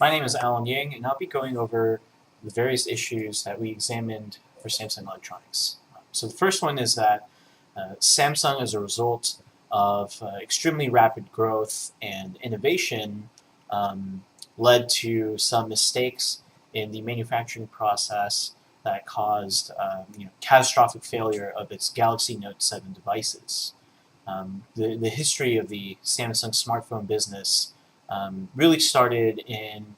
My name is Alan Yang, and I'll be going over the various issues that we examined for Samsung Electronics. So the first one is that Samsung, as a result of extremely rapid growth and innovation, um, led to some mistakes in the manufacturing process that caused catastrophic failure of its Galaxy Note 7 devices. The history of the Samsung smartphone business really started in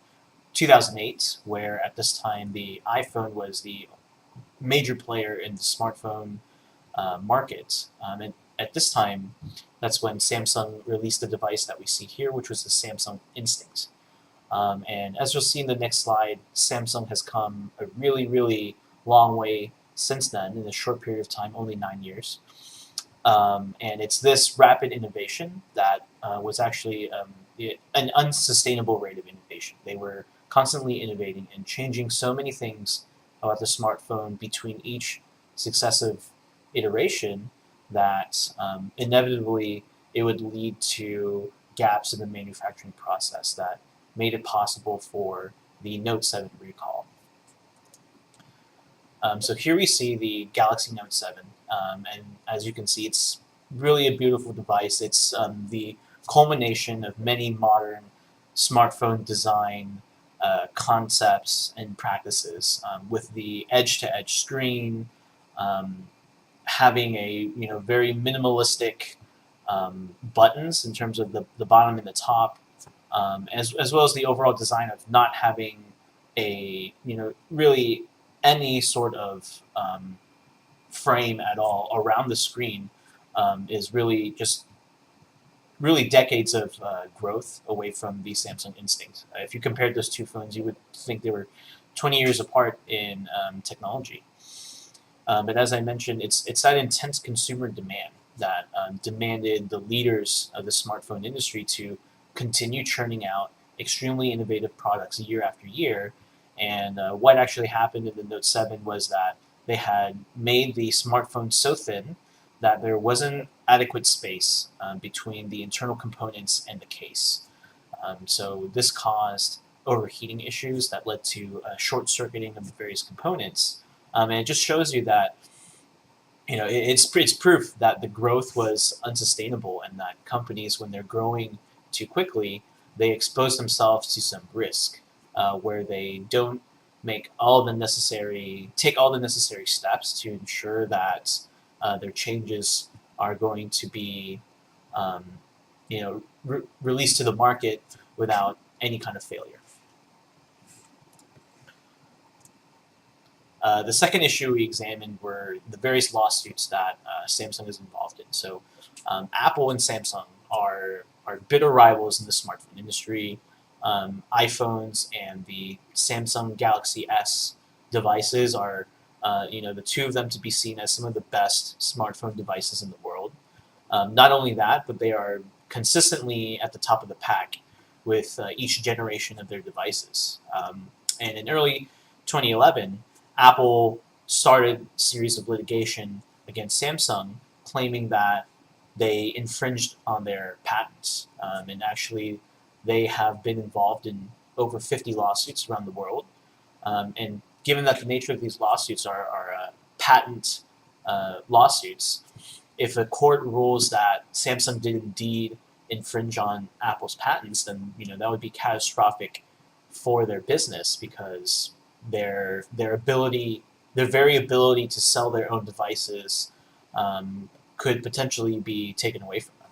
2008, where at this time the iPhone was the major player in the smartphone market. And at this time, that's when Samsung released the device that we see here, which was the Samsung Instinct. And as you'll see in the next slide, Samsung has come a really, really long way since then in a short period of time, only 9 years. And it's this rapid innovation that was actually an unsustainable rate of innovation. They were constantly innovating and changing so many things about the smartphone between each successive iteration that inevitably it would lead to gaps in the manufacturing process that made it possible for the Note 7 recall. So here we see the Galaxy Note 7, and as you can see, it's really a beautiful device. It's the culmination of many modern smartphone design concepts and practices, with the edge-to-edge screen, um, having a very minimalistic buttons in terms of the bottom and the top, as well as the overall design of not having a really any sort of frame at all around the screen, is really just really decades of growth away from the Samsung Instinct. If you compared those two phones, you would think they were 20 years apart in technology. But as I mentioned, it's that intense consumer demand that demanded the leaders of the smartphone industry to continue churning out extremely innovative products year after year. And what actually happened in the Note 7 was that they had made the smartphone so thin that there wasn't adequate space between the internal components and the case. So this caused overheating issues that led to short circuiting of the various components. And it just shows you that it's proof that the growth was unsustainable and that companies, when they're growing too quickly, they expose themselves to some risk, where they don't take all the necessary steps to ensure that their changes are going to be released to the market without any kind of failure. The second issue we examined were the various lawsuits that Samsung is involved in. So Apple and Samsung are bitter rivals in the smartphone industry. iPhones and the Samsung Galaxy S devices are, the two of them to be seen as some of the best smartphone devices in the world. Not only that, but they are consistently at the top of the pack with each generation of their devices. And in early 2011, Apple started a series of litigation against Samsung, claiming that they infringed on their patents. And actually, they have been involved in over 50 lawsuits around the world. And given that the nature of these lawsuits are patent lawsuits, if a court rules that Samsung did indeed infringe on Apple's patents, then that would be catastrophic for their business, because their very ability to sell their own devices could potentially be taken away from them.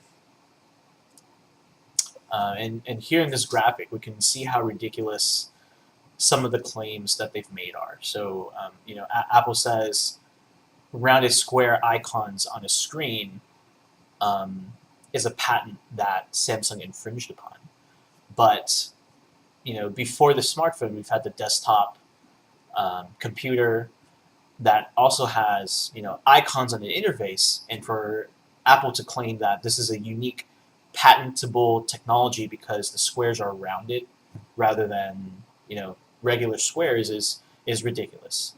And here in this graphic, we can see how ridiculous some of the claims that they've made are. So Apple says rounded square icons on a screen is a patent that Samsung infringed upon. But before the smartphone, we've had the desktop computer that also has icons on the interface, and for Apple to claim that this is a unique patentable technology because the squares are rounded rather than regular squares is ridiculous.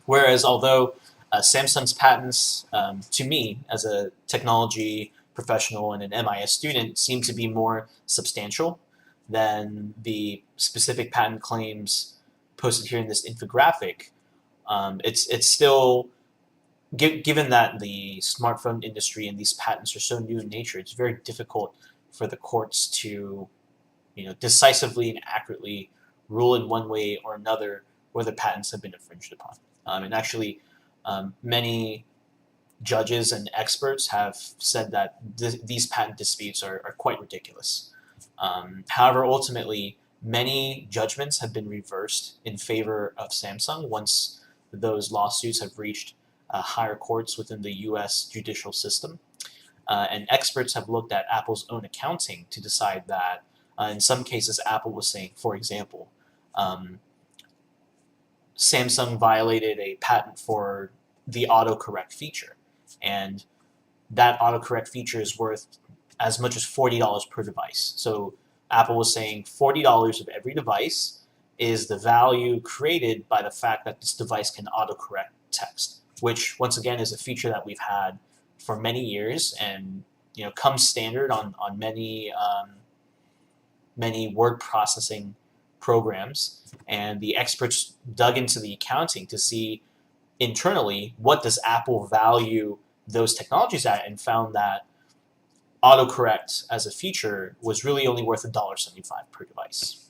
Whereas although Samsung's patents, to me as a technology professional and an MIS student, seem to be more substantial, than the specific patent claims posted here in this infographic, it's still, given that the smartphone industry and these patents are so new in nature, it's very difficult for the courts to, decisively and accurately rule in one way or another whether patents have been infringed upon. And actually, many judges and experts have said that these patent disputes are quite ridiculous. However, ultimately, many judgments have been reversed in favor of Samsung once those lawsuits have reached higher courts within the U.S. judicial system. And experts have looked at Apple's own accounting to decide that in some cases, Apple was saying, for example, Samsung violated a patent for the autocorrect feature. And that autocorrect feature is worth as much as $40 per device. So Apple was saying $40 of every device is the value created by the fact that this device can autocorrect text, which once again is a feature that we've had for many years and comes standard on many word processing programs. And the experts dug into the accounting to see internally what does Apple value those technologies at, and found that autocorrect as a feature was really only worth $1.75 per device.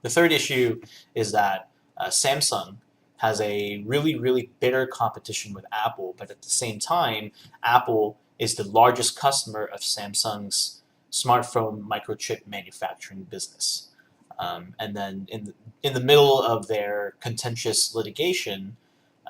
The third issue is that Samsung has a really, really bitter competition with Apple, but at the same time, Apple is the largest customer of Samsung's smartphone microchip manufacturing business. And then in the middle of their contentious litigation,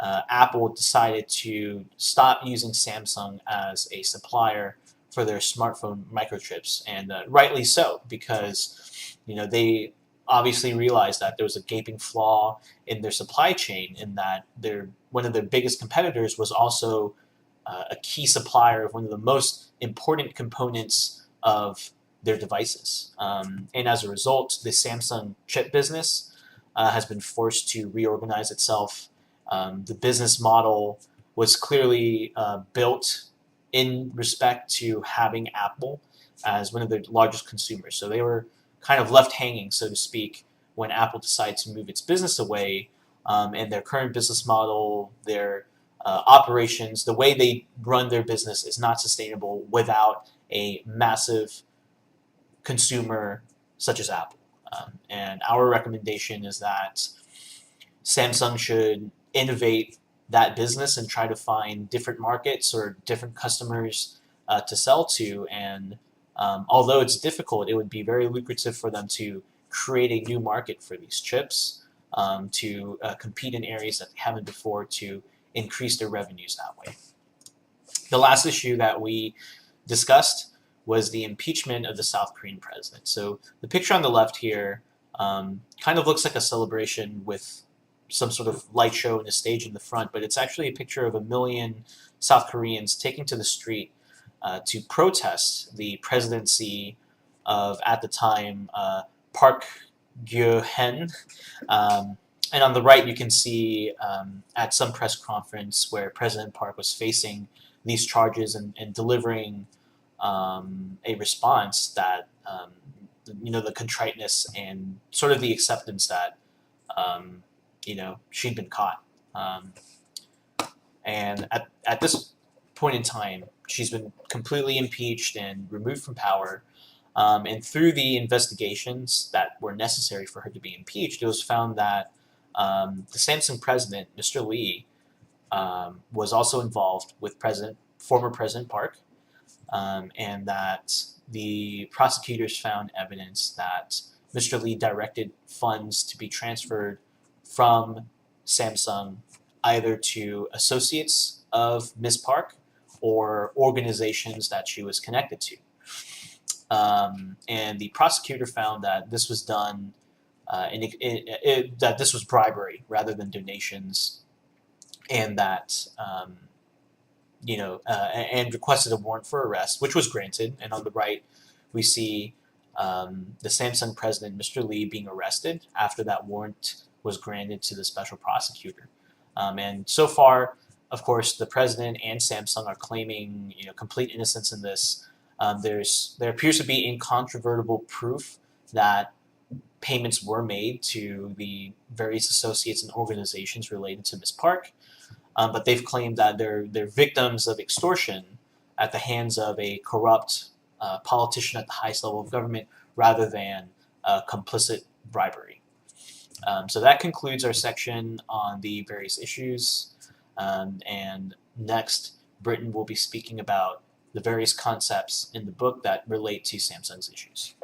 Apple decided to stop using Samsung as a supplier for their smartphone microchips, and rightly so, because they obviously realized that there was a gaping flaw in their supply chain, in that one of their biggest competitors was also a key supplier of one of the most important components of their devices. And as a result, the Samsung chip business has been forced to reorganize itself. The business model was clearly built in respect to having Apple as one of their largest consumers. So they were kind of left hanging, so to speak, when Apple decided to move its business away. And their current business model, their operations, the way they run their business is not sustainable without a massive consumer such as Apple. And our recommendation is that Samsung should innovate that business and try to find different markets or different customers to sell to. And although it's difficult, it would be very lucrative for them to create a new market for these chips, to compete in areas that they haven't before, to increase their revenues that way. The last issue that we discussed was the impeachment of the South Korean president. So the picture on the left here kind of looks like a celebration with some sort of light show and a stage in the front, but it's actually a picture of 1 million South Koreans taking to the street to protest the presidency of, at the time, Park Geun-hye. And on the right, you can see at some press conference where President Park was facing these charges and delivering a response that, the contriteness and sort of the acceptance that, she'd been caught. And at this point in time, she's been completely impeached and removed from power. And through the investigations that were necessary for her to be impeached, it was found that the Samsung president, Mr. Lee, was also involved with former President Park, and that the prosecutors found evidence that Mr. Lee directed funds to be transferred from Samsung either to associates of Ms. Park or organizations that she was connected to. And the prosecutor found that this was done, that this was bribery rather than donations, and that, and requested a warrant for arrest, which was granted. And on the right, we see the Samsung president, Mr. Lee, being arrested after that warrant was granted to the special prosecutor. And so far, of course, the president and Samsung are claiming complete innocence in this. There appears to be incontrovertible proof that payments were made to the various associates and organizations related to Miss Park, but they've claimed that they're victims of extortion at the hands of a corrupt politician at the highest level of government rather than complicit bribery. So that concludes our section on the various issues. And next, Britton will be speaking about the various concepts in the book that relate to Samsung's issues.